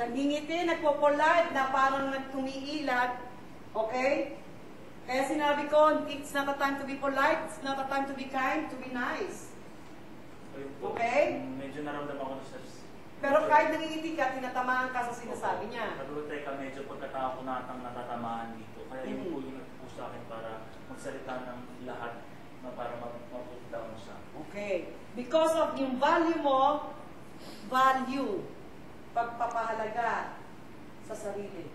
Nagingiti, nagpo-polite, na parang nagtumiilag. Okay? Kaya sinabi ko, it's not a time to be polite, it's not a time to be kind, to be nice. Okay? Medyo naramdaman ko na siya. Pero kahit nangingiti ka, tinatamaan ka sa sinasabi niya. Nagulatay ka, medyo pagkatao ko natang natatamaan dito. Kaya yun po yung nagpo sa akin para magsalita ng lahat na para mag-put down siya. Okay. Because of yung value mo, pagpapahalaga sa sarili.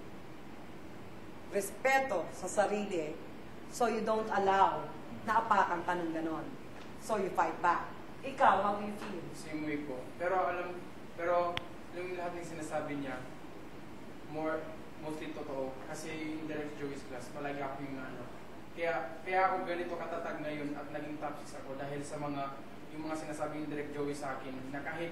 Respeto sa sarili. So you don't allow na apakan ka ng ganon. So you fight back. Ikaw, how do you feel? Same way po. Pero yung lahat ng sinasabi niya, mostly totoo. Kasi in Direct Joey's class, palagi ako yung Kaya ako ganito katatag ngayon at naging top 6 ako dahil sa yung mga sinasabi ni Direct Joey sa akin na kahit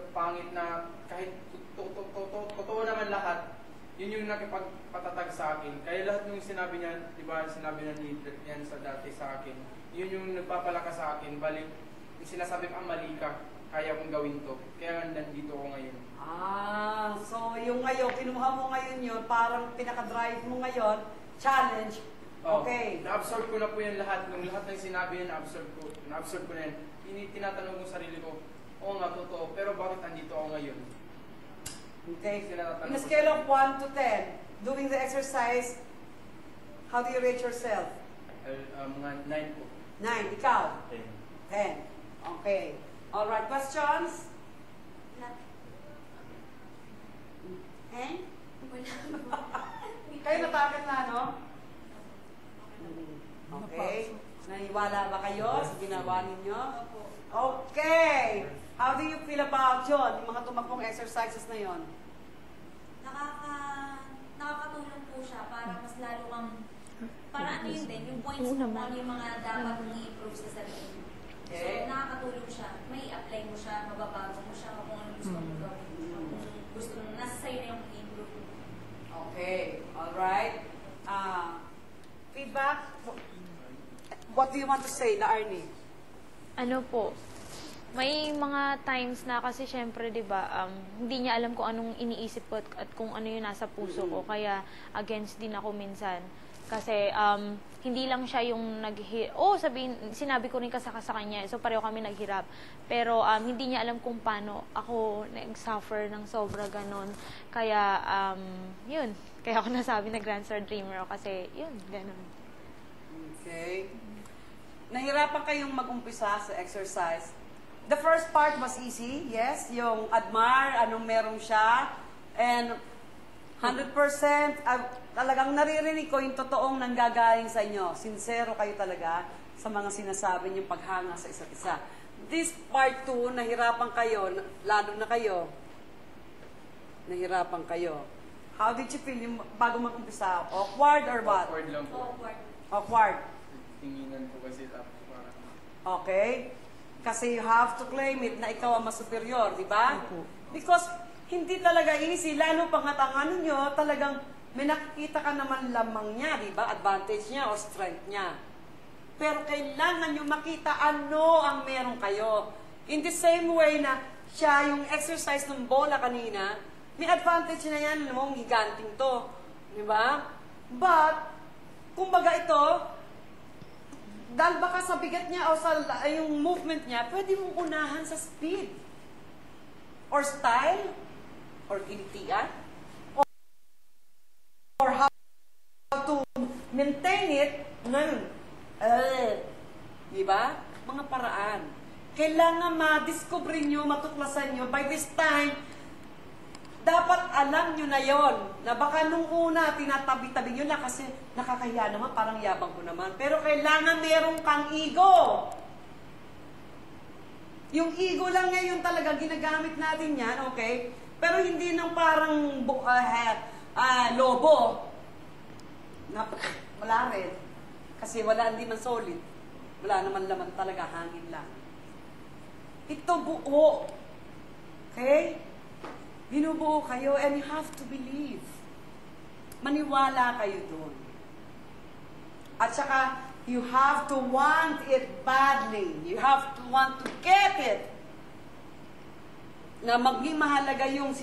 pangit na, kahit totoo naman lahat, yun yung nakipagpatatag sa akin. Kaya lahat yung sinabi niya, di ba, sinabi na ni Direct yan sa dati sa akin, yun yung nagpapalakas sa akin, balik, yung sinasabi ko, mali ka, kaya kong gawin to. Kaya nandito ako ngayon. So yung ngayon, kinuha mo ngayon yun, parang pinaka-drive mo ngayon, challenge. Okay. Na-absorb ko na po yan lahat. Nung lahat ng sinabi yan, na-absorb ko na yan. Tinatanong ko sarili ko, oo nga, totoo, pero bakit andito ako ngayon? Okay. In a scale of 1 to 10, doing the exercise, how do you rate yourself? Mga 9 po. 9. Ikaw? 10. 10. Okay. Alright, questions? Kayo natakot na, no? Okay. Naniwala ba kayo sa ginawa ninyo? Okay. How do you feel about yun? Yung mga tumakbong exercises na yun? Nakakatulong po siya para mas lalo kang, para ano yun din, yung points mo, ano yung mga dapat i-improve sa sarili. So, nakakatulong siya. May apply mo siya, mababago mo siya, kung ano gusto mo gawin. Kung gusto mo, nasa sa'yo na yung i-improve. Okay. Alright. Feedback? What do you want to say, na Arnie? Ano po, may mga times na kasi syempre, di ba, hindi niya alam kung anong iniisip ko at kung ano yung nasa puso ko. Kaya against din ako minsan. Kasi hindi lang siya yung sinabi ko rin kasaka sa kanya. So pareho kami naghirap. Pero hindi niya alam kung paano ako nag-suffer ng sobra ganon. Kaya yun. Kaya ako nasabi na Grand Star Dreamer ako kasi yun, ganon. Okay. Nahirapan kayong mag-umpisa sa exercise. The first part was easy, yes. Yung admire, anong meron siya. And 100%, talagang naririnig ko yung totoong nanggagaling sa inyo. Sincero kayo talaga sa mga sinasabi niyong paghanga sa isa't isa. This part 2, nahirapan kayo, lalo na kayo. Nahirapan kayo. How did you feel yung bago mag-umpisa? Awkward or what? Awkward lang po. Awkward. Tinginan po kasi tapos parang... Okay? Kasi you have to claim it na ikaw ang mas superior, di ba? Because hindi talaga easy, lalo pangatangan ninyo, talagang may nakikita ka naman lamang niya, di ba? Advantage niya o strength niya. Pero kailangan nyo makita ano ang meron kayo. In the same way na siya, yung exercise ng bola kanina, may advantage na yan, alam mo, higanting to. Di ba? But, kumbaga ito, dahil baka sa bigat niya o sa yung movement niya, pwede mong unahan sa speed. Or style, or kinitian, or how to maintain it ng, di ba? Mga paraan. Kailangan ma-discover nyo, matuklasan nyo, by this time, dapat alam nyo na yon na baka nung una, tinatabi-tabi nyo na kasi nakakahiya naman, parang yabang ko naman. Pero kailangan meron kang ego. Yung ego lang ngayon talaga, ginagamit natin yan, okay? Pero hindi nang parang lobo. Wala rin. Kasi wala, hindi man solid. Wala naman laman talaga, hangin lang. Ito buo. Okay? Binubuo kayo and you have to believe. Maniwala kayo doon. At saka, you have to want it badly. You have to want to get it. Na maging mahalaga yung